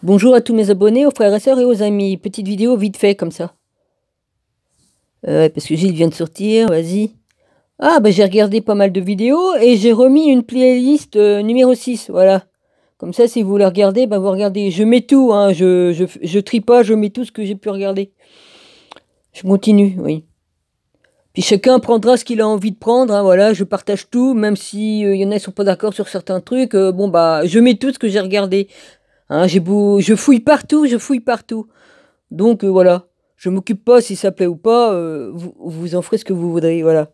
Bonjour à tous mes abonnés, aux frères et sœurs et aux amis. Petite vidéo vite fait comme ça. Parce que Gilles vient de sortir, vas-y. Ah bah j'ai regardé pas mal de vidéos et j'ai remis une playlist numéro 6, voilà. Comme ça si vous la regardez, bah vous regardez. Je mets tout, hein, je trie pas, je mets tout ce que j'ai pu regarder. Je continue, oui. Puis chacun prendra ce qu'il a envie de prendre, hein, voilà, je partage tout, même si y en a qui sont pas d'accord sur certains trucs, bon bah je mets tout ce que j'ai regardé. Hein, je fouille partout, je fouille partout. Donc voilà, je m'occupe pas si ça plaît ou pas, vous en ferez ce que vous voudrez, voilà.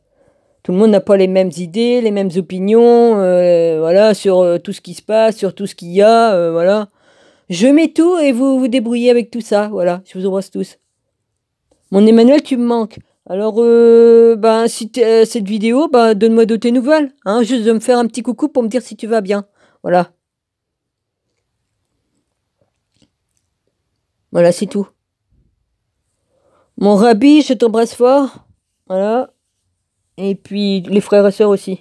Tout le monde n'a pas les mêmes idées, les mêmes opinions, voilà, sur tout ce qui se passe, sur tout ce qu'il y a, voilà. Je mets tout et vous vous débrouillez avec tout ça, voilà, je vous embrasse tous. Mon Emmanuel, tu me manques. Alors, ben, si cette vidéo, ben, donne-moi de tes nouvelles, hein, juste de me faire un petit coucou pour me dire si tu vas bien, voilà. Voilà, c'est tout. Mon Rabbi, je t'embrasse fort, voilà. Et puis les frères et sœurs aussi.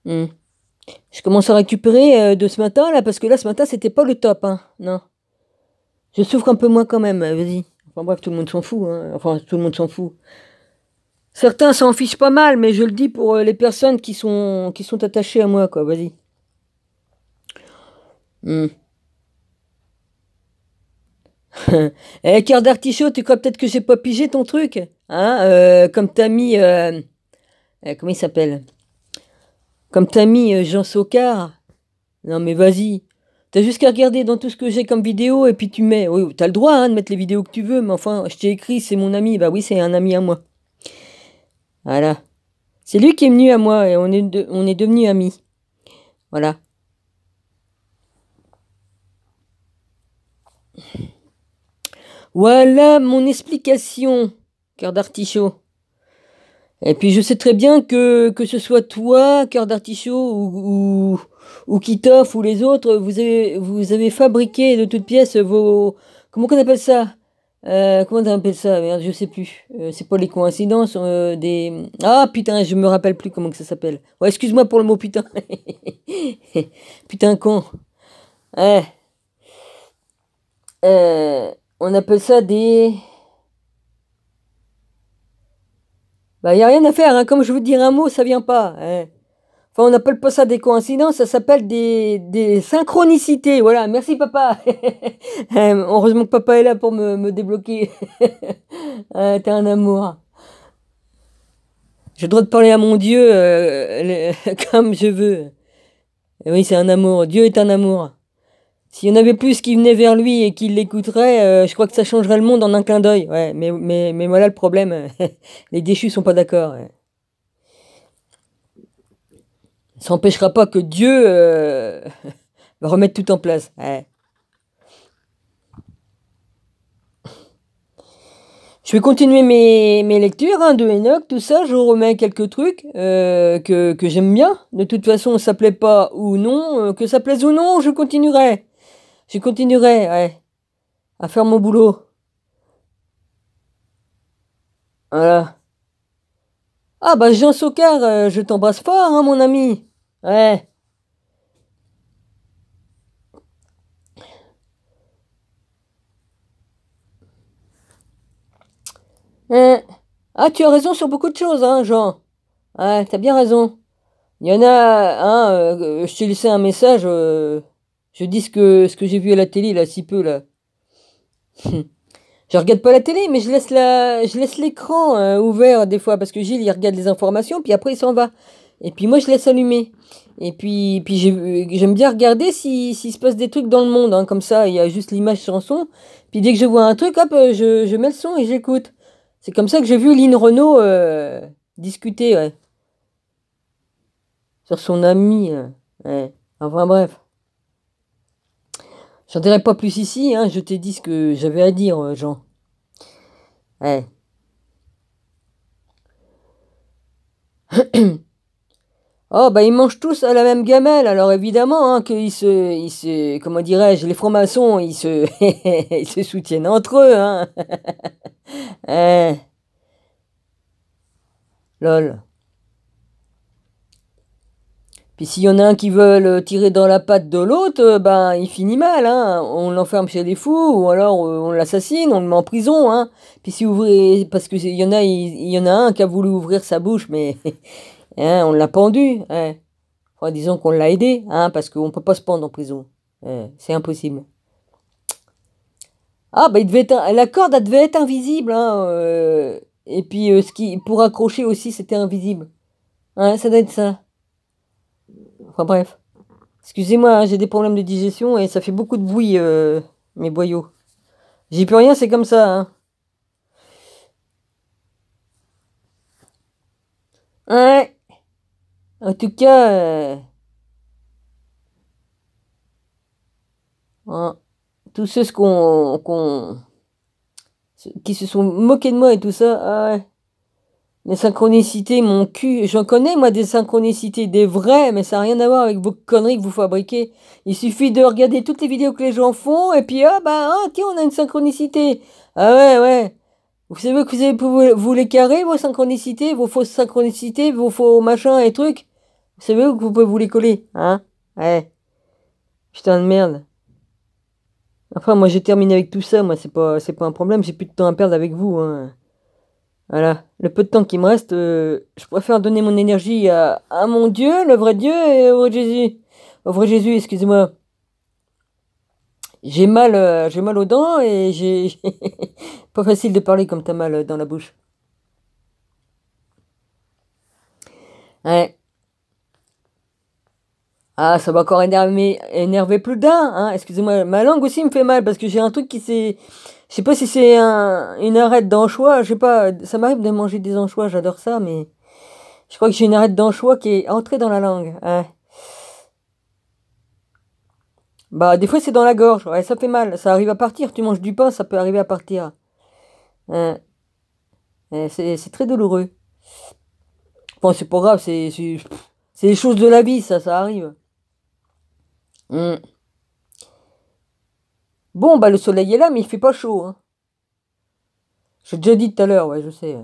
Hmm. Je commence à récupérer de ce matin là, parce que là ce matin c'était pas le top, hein. Non. Je souffre un peu moins quand même, vas-y. Enfin bref, tout le monde s'en fout, hein. Enfin, tout le monde s'en fout. Certains s'en fichent pas mal, mais je le dis pour les personnes qui sont attachées à moi, quoi, vas-y. Hmm. Cœur d'artichaut, tu crois peut-être que j'ai pas pigé ton truc? Hein, comme t'as mis. Comment il s'appelle? Comme t'as mis Jean Socard. Non mais vas-y. T'as juste qu'à regarder dans tout ce que j'ai comme vidéo et puis tu mets. Oui, t'as le droit hein, de mettre les vidéos que tu veux, mais enfin, je t'ai écrit, c'est mon ami. Bah oui, c'est un ami à moi. Voilà. C'est lui qui est venu à moi et on est devenus amis. Voilà. Voilà mon explication, cœur d'artichaut. Et puis je sais très bien que ce soit toi, cœur d'artichaut, ou Kitov, ou les autres, vous avez fabriqué de toutes pièces vos... Comment qu'on appelle ça? Comment on appelle ça? Merde, je sais plus. C'est pas les coïncidences, des... Ah putain, je me rappelle plus comment que ça s'appelle. Ouais, excuse-moi pour le mot putain. Putain con. Ouais. On appelle ça des... Bah y a rien à faire, hein. Comme je veux dire un mot, ça vient pas, hein. Enfin, on n'appelle pas ça des coïncidences, ça s'appelle des synchronicités. Voilà, merci papa. Heureusement que papa est là pour me débloquer. T'es un amour. J'ai le droit de parler à mon Dieu comme je veux. Et oui, c'est un amour. Dieu est un amour. S'il y en avait plus qui venaient vers lui et qui l'écouteraient, je crois que ça changerait le monde en un clin d'œil. Ouais, mais voilà le problème. Les déchus sont pas d'accord. Ouais. Ça n'empêchera pas que Dieu va remettre tout en place. Ouais. Je vais continuer mes lectures hein, de Enoch, tout ça. Je remets quelques trucs que j'aime bien. De toute façon, ça plaît pas ou non, que ça plaise ou non, je continuerai. Je continuerai, ouais, à faire mon boulot. Voilà. Ah bah Jean Socard, je t'embrasse fort, hein, mon ami. Ouais. Hein. Ah, tu as raison sur beaucoup de choses, hein, Jean. Ouais, t'as bien raison. Il y en a, hein, je t'ai laissé un message. Je dis ce que j'ai vu à la télé, là, si peu, là. Je regarde pas la télé, mais je laisse l'écran ouvert des fois parce que Gilles il regarde les informations, puis après il s'en va. Et puis moi je laisse allumer. Et puis j'aime bien regarder s'il se passe des trucs dans le monde, hein, comme ça il y a juste l'image chanson. Puis dès que je vois un truc, hop, je mets le son et j'écoute. C'est comme ça que j'ai vu Lynn Renault discuter ouais, sur son ami. Ouais. Enfin bref, j'en dirai pas plus ici, hein, je t'ai dit ce que j'avais à dire, Jean. Ouais. Oh, bah, ils mangent tous à la même gamelle, alors évidemment, hein, comment dirais-je, les francs-maçons, ils se soutiennent entre eux, hein. Eh, lol. Puis s'il y en a un qui veut tirer dans la patte de l'autre, ben il finit mal, hein. On l'enferme chez les fous, ou alors on l'assassine, on le met en prison, hein. Puis si vous ouvrez, parce que il y en a un qui a voulu ouvrir sa bouche, mais hein, on l'a pendu, hein. Enfin, disons qu'on l'a aidé, hein, parce qu'on peut pas se pendre en prison. C'est impossible. Ah bah la corde elle devait être invisible, hein. Et puis pour accrocher aussi c'était invisible. Hein, ça doit être ça. Enfin bref. Excusez-moi, hein, j'ai des problèmes de digestion et ça fait beaucoup de bruit, mes boyaux. J'y peux rien, c'est comme ça, hein. Ouais. En tout cas, hein, tous ceux qui se sont moqués de moi et tout ça, ah ouais. Les synchronicités, mon cul. J'en connais, moi, des synchronicités, des vraies, mais ça n'a rien à voir avec vos conneries que vous fabriquez. Il suffit de regarder toutes les vidéos que les gens font, et puis, ah, bah, ah, tiens, on a une synchronicité. Ah ouais, ouais. Vous savez que vous les carrez, vos synchronicités, vos fausses synchronicités, vos faux machins et trucs. Vous savez où que vous pouvez vous les coller, hein? Ouais. Putain de merde. Enfin, moi, j'ai terminé avec tout ça, moi, c'est pas un problème, j'ai plus de temps à perdre avec vous, hein. Voilà, le peu de temps qui me reste, je préfère donner mon énergie à mon Dieu, le vrai Dieu, et au vrai Jésus. Au vrai Jésus, excusez-moi. J'ai mal aux dents et j'ai pas facile de parler comme t'as mal dans la bouche. Ouais. Ah, ça va encore énerver plus d'un, hein. Excusez-moi, ma langue aussi me fait mal parce que j'ai un truc qui s'est, je sais pas si c'est une arête d'anchois, je sais pas, ça m'arrive de manger des anchois, j'adore ça, mais je crois que j'ai une arête d'anchois qui est entrée dans la langue. Ouais. Bah, des fois, c'est dans la gorge. Ouais, ça fait mal. Ça arrive à partir. Tu manges du pain, ça peut arriver à partir. Hein, c'est très douloureux. Bon, c'est pas grave. C'est les choses de la vie, ça arrive. Hmm. Bon, bah, le soleil est là, mais il fait pas chaud, hein. J'ai déjà dit tout à l'heure, ouais, je sais.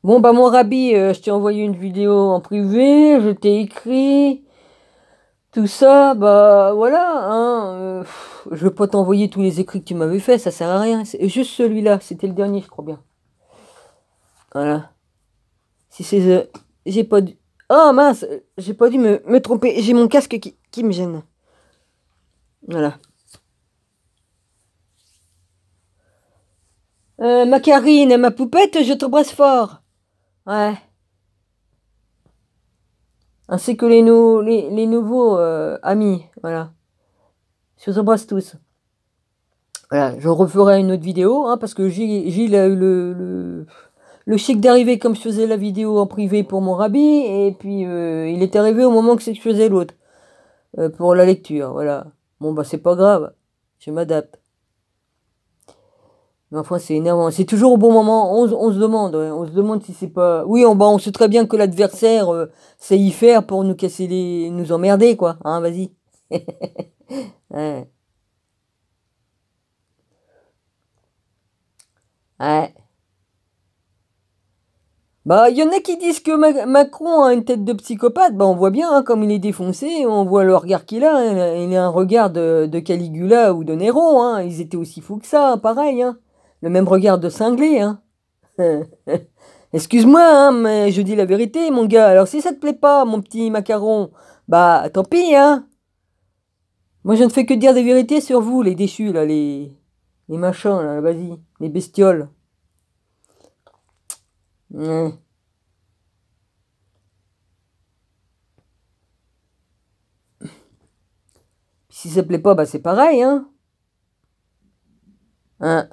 Bon, bah, mon rabbi, je t'ai envoyé une vidéo en privé. Je t'ai écrit. Tout ça, bah, voilà, hein. Je veux pas t'envoyer tous les écrits que tu m'avais fait. Ça sert à rien. C'est juste celui-là. C'était le dernier, je crois bien. Voilà. Si c'est... j'ai pas dû... Oh mince, j'ai pas dû me tromper. J'ai mon casque qui me gêne. Voilà. Ma Karine, ma poupette, je t'embrasse fort. Ouais. Ainsi que les nouveaux amis. Voilà. Je vous embrasse tous. Voilà. Je referai une autre vidéo, hein, parce que Gilles a eu le chic d'arriver comme je faisais la vidéo en privé pour mon rabbi. Et puis, il est arrivé au moment que je faisais l'autre. Pour la lecture, voilà. Bon, bah, c'est pas grave. Je m'adapte. Mais enfin, c'est énervant. C'est toujours au bon moment. On se demande, ouais. On se demande si c'est pas. Oui, bah, on sait très bien que l'adversaire sait y faire pour nous casser nous emmerder, quoi. Hein, vas-y. Ouais. Ouais. Bah, il y en a qui disent que Macron a une tête de psychopathe. Bah, on voit bien, hein, comme il est défoncé. On voit le regard qu'il a, hein. Il a un regard de Caligula ou de Néron, hein. Ils étaient aussi fous que ça, hein, pareil, hein. Le même regard de cinglé, hein. Excuse-moi, hein, mais je dis la vérité, mon gars. Alors si ça te plaît pas, mon petit macaron, bah tant pis, hein. Moi je ne fais que dire des vérités sur vous, les déchus, là, les machins, là, vas-y, les bestioles. Ouais. Si ça te plaît pas, bah c'est pareil, hein. Hein.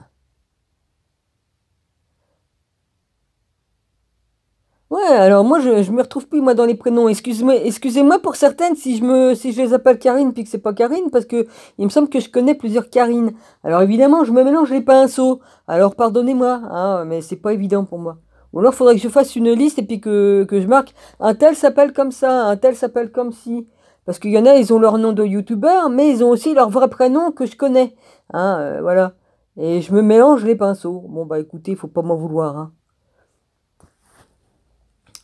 Ouais, alors moi je me retrouve plus moi dans les prénoms. Excusez-moi pour certaines si je les appelle Karine puis que c'est pas Karine parce que il me semble que je connais plusieurs Karines. Alors évidemment, je me mélange les pinceaux. Alors pardonnez-moi, hein, mais c'est pas évident pour moi. Ou alors faudrait que je fasse une liste et puis que je marque un tel s'appelle comme ça, un tel s'appelle comme ci. Parce qu'il y en a, ils ont leur nom de youtubeur, mais ils ont aussi leur vrai prénom que je connais. Hein, voilà. Et je me mélange les pinceaux. Bon bah écoutez, faut pas m'en vouloir, hein.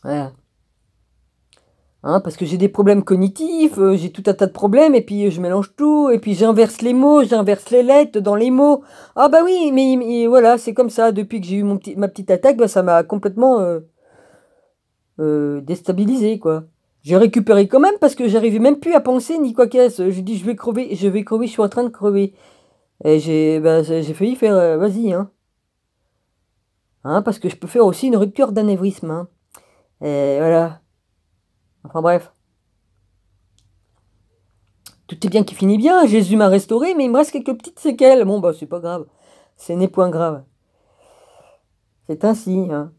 Voilà. Hein, parce que j'ai des problèmes cognitifs, j'ai tout un tas de problèmes, et puis je mélange tout, et puis j'inverse les mots, j'inverse les lettres dans les mots. Ah bah oui, mais voilà, c'est comme ça. Depuis que j'ai eu ma petite attaque, bah, ça m'a complètement déstabilisé, quoi. J'ai récupéré quand même parce que j'arrivais même plus à penser ni quoi qu'est-ce. Je dis je vais crever, je suis en train de crever. Et j'ai failli faire, vas-y, hein. Hein, parce que je peux faire aussi une rupture d'anévrisme, hein. Et voilà. Enfin bref. Tout est bien qui finit bien, Jésus m'a restauré, mais il me reste quelques petites séquelles. Bon, bah, c'est pas grave. Ce n'est point grave. C'est ainsi, hein.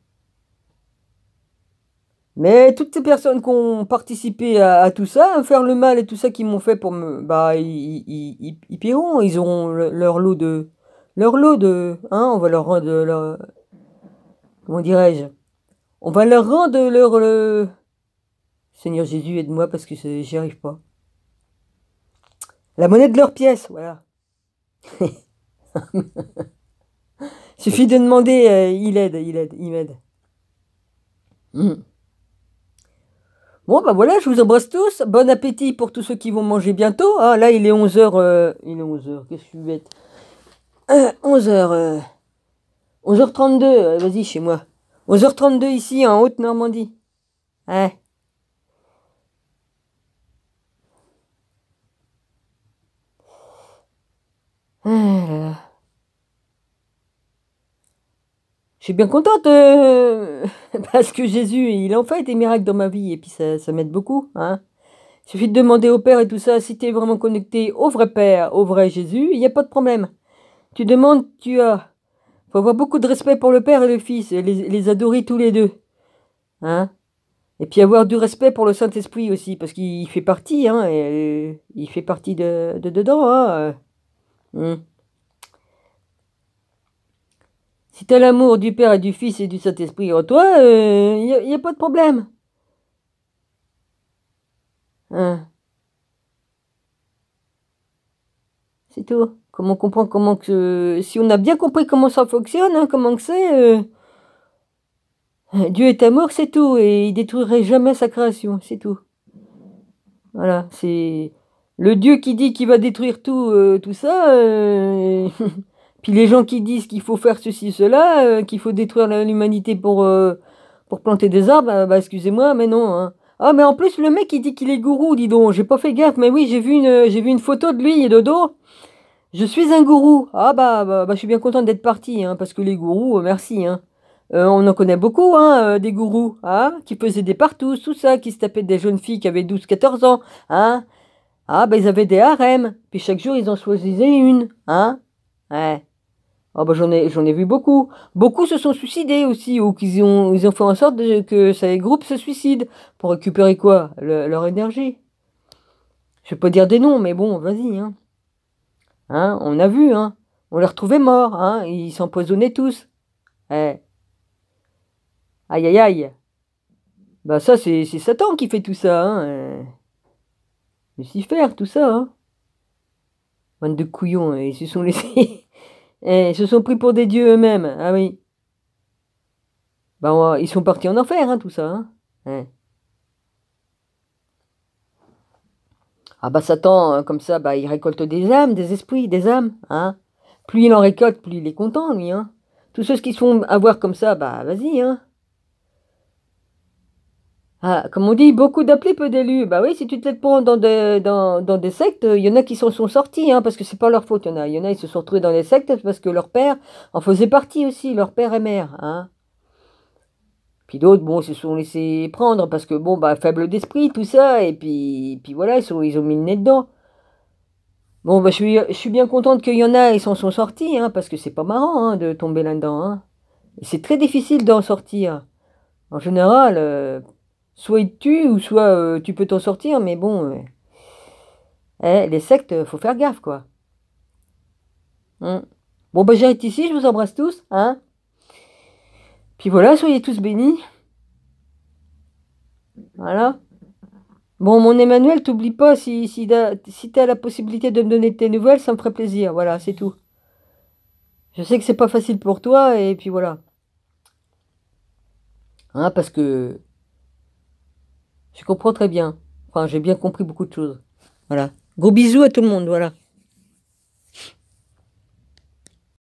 Mais toutes ces personnes qui ont participé à tout ça, à faire le mal et tout ça, qui m'ont fait pour me. Bah, ils paieront. Ils auront leur lot de. Leur lot de. Hein, on va leur rendre leur. Comment dirais-je? On va leur rendre leur. Seigneur Jésus, aide-moi parce que j'y arrive pas. La monnaie de leur pièce, voilà. Suffit de demander, il m'aide. Hmm. Bon, bah voilà, je vous embrasse tous. Bon appétit pour tous ceux qui vont manger bientôt. Ah, là, il est 11 h. Il est 11 h. Qu'est-ce que je suis bête? 11 h. 11 h 32. Vas-y, chez moi. 11 h 32 ici, en Haute-Normandie. Ouais. Ah là là. Je suis bien contente parce que Jésus, il en fait des miracles dans ma vie et puis ça m'aide beaucoup, hein. Il suffit de demander au Père et tout ça, si tu es vraiment connecté au vrai Père, au vrai Jésus, il n'y a pas de problème. Tu demandes, tu as. Faut avoir beaucoup de respect pour le Père et le Fils, et les adorer tous les deux, hein. Et puis avoir du respect pour le Saint-Esprit aussi, parce qu'il fait partie, hein, et il fait partie de dedans, hein. Hmm. Si tu as l'amour du Père et du Fils et du Saint-Esprit en toi, il y a pas de problème, hein. C'est tout. Comment on comprend comment que... Si on a bien compris comment ça fonctionne, hein, comment que c'est... Dieu est amour, c'est tout, et il détruirait jamais sa création, c'est tout. Voilà, c'est le Dieu qui dit qu'il va détruire tout, tout ça. Puis les gens qui disent qu'il faut faire ceci, cela, qu'il faut détruire l'humanité pour planter des arbres, bah excusez-moi, mais non, hein. Ah, mais en plus, le mec, il dit qu'il est gourou, dis donc, j'ai pas fait gaffe, mais oui, j'ai vu une photo de lui et de dos. Je suis un gourou. Ah je suis bien contente d'être parti, hein, parce que les gourous, merci, hein. On en connaît beaucoup, hein, des gourous, hein, qui faisaient des partous, tout ça, qui se tapaient des jeunes filles qui avaient 12 14 ans, hein. Ah, bah, ils avaient des harems, puis chaque jour, ils en choisissaient une, hein. Ouais. Ah, bah, j'en ai vu beaucoup. Beaucoup se sont suicidés aussi, ou ils ont fait en sorte que ces groupes se suicident, pour récupérer quoi? Leur énergie. Je vais pas dire des noms, mais bon, vas-y, hein. Hein, on a vu, hein. On les retrouvait morts, hein. Ils s'empoisonnaient tous. Eh. Aïe, aïe, aïe. Bah ça, c'est Satan qui fait tout ça, hein. Lucifer, tout ça, hein. Bande de couillons, ils se sont laissés... Ils se sont pris pour des dieux eux-mêmes. Ah oui. Bah ils sont partis en enfer, hein, tout ça, hein. Eh. Ah bah Satan, comme ça, bah il récolte des âmes, des esprits, des âmes, hein. Plus il en récolte, plus il est content, lui, hein. Tous ceux qui se font avoir comme ça, bah vas-y, hein. Ah, comme on dit, beaucoup d'appelés, peu d'élus. Bah oui, si tu te les prends dans des sectes, il y en a qui s'en sont sortis, hein, parce que c'est pas leur faute. Il y en a, ils se sont retrouvés dans les sectes parce que leur père en faisait partie aussi, leur père et mère, hein. Puis d'autres, bon, se sont laissés prendre parce que, bon, bah, faible d'esprit, tout ça, et puis voilà, ils ont mis le nez dedans. Bon, bah, je suis bien contente qu'il y en a, ils s'en sont sortis, hein, parce que c'est pas marrant, hein, de tomber là-dedans, hein. Et c'est très difficile d'en sortir. En général, soit ils te tuent, ou soit tu peux t'en sortir, mais bon, les sectes, faut faire gaffe, quoi. Hmm. Bon, bah, j'arrête ici, je vous embrasse tous, hein. Puis voilà, soyez tous bénis. Voilà. Bon, mon Emmanuel, t'oublie pas, si t'as la possibilité de me donner tes nouvelles, ça me ferait plaisir. Voilà, c'est tout. Je sais que c'est pas facile pour toi, et puis voilà. Hein, parce que Je comprends très bien. Enfin, j'ai bien compris beaucoup de choses. Voilà. Gros bisous à tout le monde, voilà.